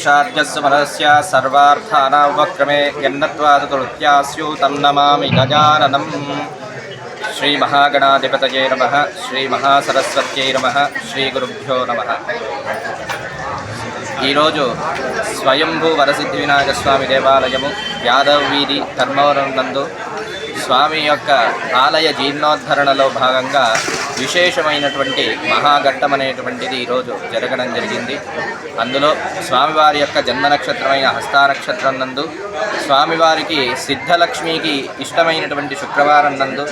श्रीशाद्यस्य परस्य सर्वार्थानामुपक्रमे यन्नत्वादुकृत्यास्यु तं नमामि गजाननम्। श्रीमहागणाधिपतये नमः। श्रीमहासरस्वत्यै नमः। श्रीगुरुभ्यो नमः। ఈరోజు స్వయంభూ వరసిద్ధి వినాయక స్వామి దేవాలయము యాదవ్ వీధి ధర్మవరం నందు స్వామి యొక్క ఆలయ జీర్ణోద్ధరణలో భాగంగా విశేషమైనటువంటి మహాఘట్టం అనేటువంటిది ఈరోజు జరగడం జరిగింది. అందులో స్వామివారి యొక్క జన్మ నక్షత్రమైన హస్త నక్షత్రం నందు స్వామివారికి సిద్ధలక్ష్మికి ఇష్టమైనటువంటి శుక్రవారం నందు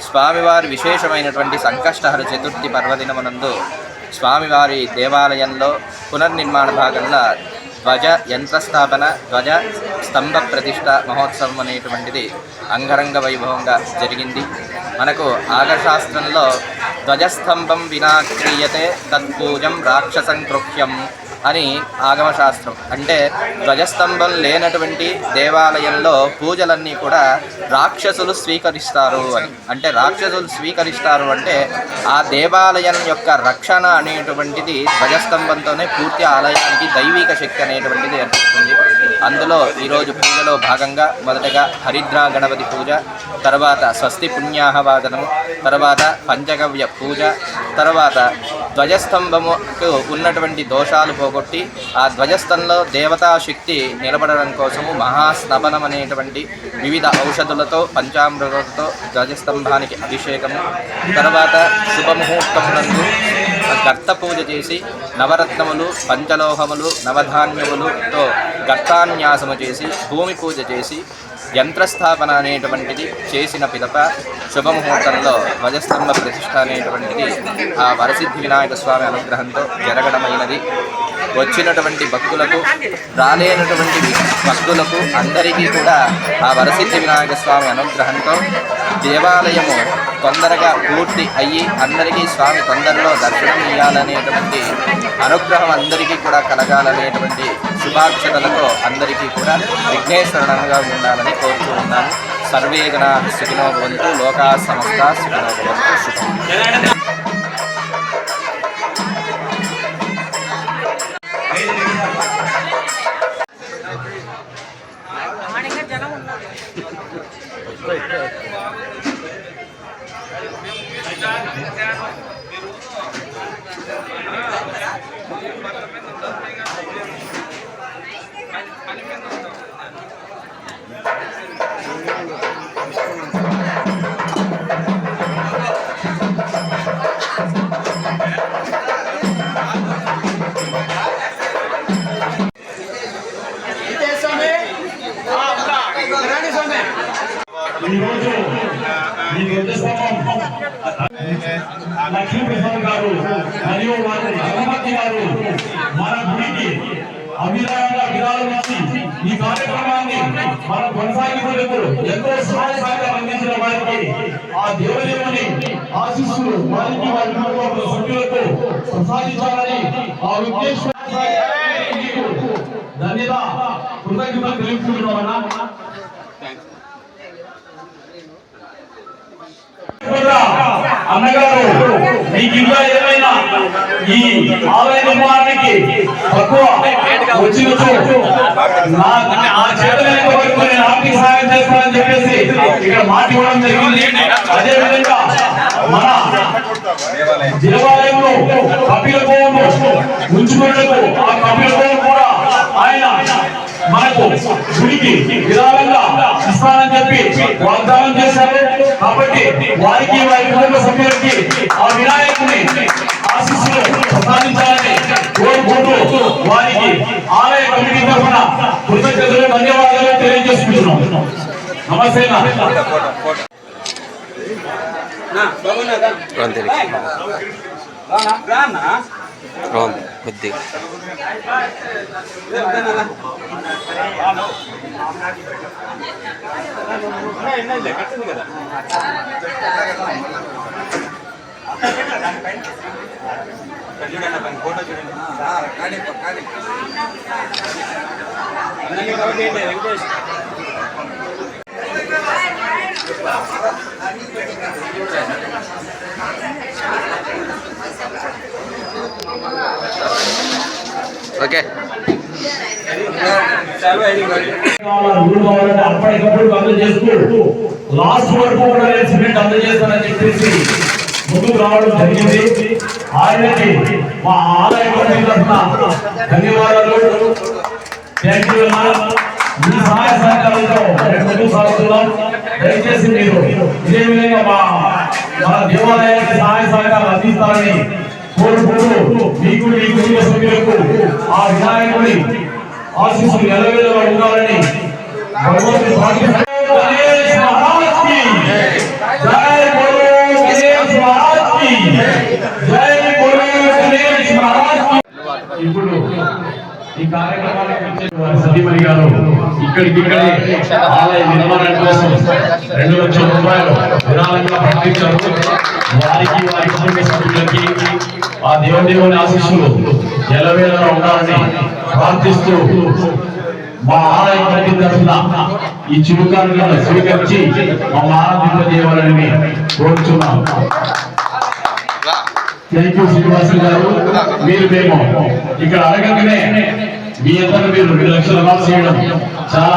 స్వామివారి విశేషమైనటువంటి సంకష్టహర చతుర్థి పర్వదినమునందు స్వామివారి దేవాలయంలో పునర్నిర్మాణ భాగంలో ధ్వజ యంత్రస్థాపన, ధ్వజ స్తంభ ప్రతిష్ట మహోత్సవం అనేటువంటిది అంగరంగ వైభవంగా జరిగింది. మనకు ఆగమశాస్త్రంలో ధ్వజస్తంభం వినా క్రియతే తత్పూజం రాక్షసం కృహ్యం అని ఆగమశాస్త్రం. అంటే ధ్వజస్తంభం లేనటువంటి దేవాలయంలో పూజలన్నీ కూడా రాక్షసులు స్వీకరిస్తారు అని. అంటే రాక్షసులు స్వీకరిస్తారు అంటే ఆ దేవాలయం యొక్క రక్షణ అనేటువంటిది ధ్వజస్తంభంతోనే పూర్తి ఆలయానికి దైవిక శక్తి అనేటువంటిది ఏర్పడుతుంది. అందులో ఈరోజు పూజలో భాగంగా మొదటగా హరిద్రా గణపతి పూజ, తర్వాత స్వస్తి పుణ్యాహవాదనము, తర్వాత పంచగవ్య పూజ, తర్వాత ధ్వజస్తంభముకు ఉన్నటువంటి దోషాలు పోగొట్టి ఆ ధ్వజస్తంభంలో దేవతాశక్తి నిలబడడం కోసము మహాస్నపనం అనేటువంటి వివిధ ఔషధులతో పంచామృతాలతో ధ్వజస్తంభానికి అభిషేకము, తర్వాత శుభముహూర్తమునందు గర్త పూజ చేసి నవరత్నములు, పంచలోహములు, నవధాన్యములతో గర్తాన్యాసము చేసి భూమి పూజ చేసి యంత్రస్థాపన అనేటువంటిది చేసిన పిదప శుభముహూర్తంలో ధ్వజస్తంభ ప్రతిష్ట అనేటువంటిది ఆ వరసిద్ధి వినాయక స్వామి అనుగ్రహంతో జరగడమైనది. వచ్చినటువంటి భక్తులకు, రాలేనటువంటి భక్తులకు అందరికీ కూడా ఆ వరసిద్ధి వినాయక స్వామి అనుగ్రహంతో దేవాలయము తొందరగా పూర్తి అయ్యి అందరికీ స్వామి తొందరలో దర్శనం ఇవ్వాలనేటువంటి అనుగ్రహం అందరికీ కూడా కలగాలనేటువంటి శుభాక్షతలతో అందరికీ కూడా విఘ్నేశ్వరుడుగా ఉండాలని కోరుతూ ఉన్నాను. సర్వే జనాః సుఖినో భవంతు, లోకాః సమస్తాః సుఖినో భవంతు. శుభం. లక్ష్మీప్రసాద్ గారు మరియు వారి అగమతి గారు మన గుడికి అభిరాయంగా విరాళం ఇచ్చి ఈ కార్యక్రమాన్ని మనం కొనసాగించేందుకు ఎంతో సహాయ సహకారం అందించిన వారికి ఆ దేవుని ఆశీస్సులు వారికి వారి కుటుంబ సభ్యులకు ప్రసాదించాలని ఆ ఉద్దేశం ధన్యవాద కృతజ్ఞతలు తెలుపుతున్నామన్నా. అన్నగారు మీకు ఇంకా ఏమైనా ఈ ఆలయ నిర్మాణానికి తక్కువ వచ్చినచ్చు ఆ చేతనైన వరకు నేను ఆర్థిక సహాయం చేస్తానని చెప్పేసి ఇక్కడ మాట ఇవ్వడం జరిగింది. అదేవిధంగా మన దేవాలయంలో కపిల గోవును ఉంచుకున్నట్టు ఆ కపిల గోవు కూడా ఆయన మనకు గుడికి విరాళంగా ఇస్తానని చెప్పి వాగ్దానం చేశారు. కాబట్టి వారికి వారి కుటుంబ సభ్యులకి ఆ వినాయకుని ఆశీస్సులు ప్రసాదించాలని కోరుకుంటూ వారికి ఆలయ కమిటీ తరఫున కృతజ్ఞతలు, ధన్యవాదాలు తెలియజేసుకుంటున్నాం. నమస్తే. కొద్దిగా ఫోటో చూడండి. ఓకే. అప్పటికప్పుడు అందజేస్తూ లాస్ట్ వరకు కూడా సిమెంట్ అందజేస్తానని చెప్పేసి ముందుకు రావడం జరిగింది. ఆయనకి మా ఆలయ కమిటీ తరఫున ధన్యవాదాలు. Thank you. మీ సహాయ సహకారంతో ముందుకు సాగుతున్నాం. దయచేసి మీరు ఇదే విధంగా మన దేవాలయానికి సహాయ సహకారాలు అందిస్తారని కోరుకుంటూ మీకు మీ కుటుంబ సభ్యులకు ఆ వినాయకుడి ఆశీస్సులు ఎల్లవేళలా ఉండాలని భగవంతుని ప్రార్థిస్తున్నాం. గణేష్ మహారాజ్ కి జై బోలో గణేష్ మహారాజ్ కి జై బోలో గణేష్ మహారాజ్ కి. ఇప్పుడు ఈ కార్యక్రమానికి సతీమణి గారు ఇక్కడికిక్కడే ఆలయ నిర్మాణం కోసం 2 లక్షల రూపాయలు విరాళంగా ప్రకటించారు. వారికి వారి కుటుంబ సభ్యులకి ఆ దేవదేవుని ఆశీస్సులు ఎల్లవేళలా ఉండాలని ప్రార్థిస్తూ మా ఆలయ కమిటీ తరఫున ఈ చిరుకారులను స్వీకరించి మా ఆరాధింపజేయాలని కోరుచున్నాం. థ్యాంక్ యూ శ్రీనివాసు గారు. మేము ఇక్కడ అడగగానే మీ అందరూ మీరు 2 లక్షల చేయడం చాలా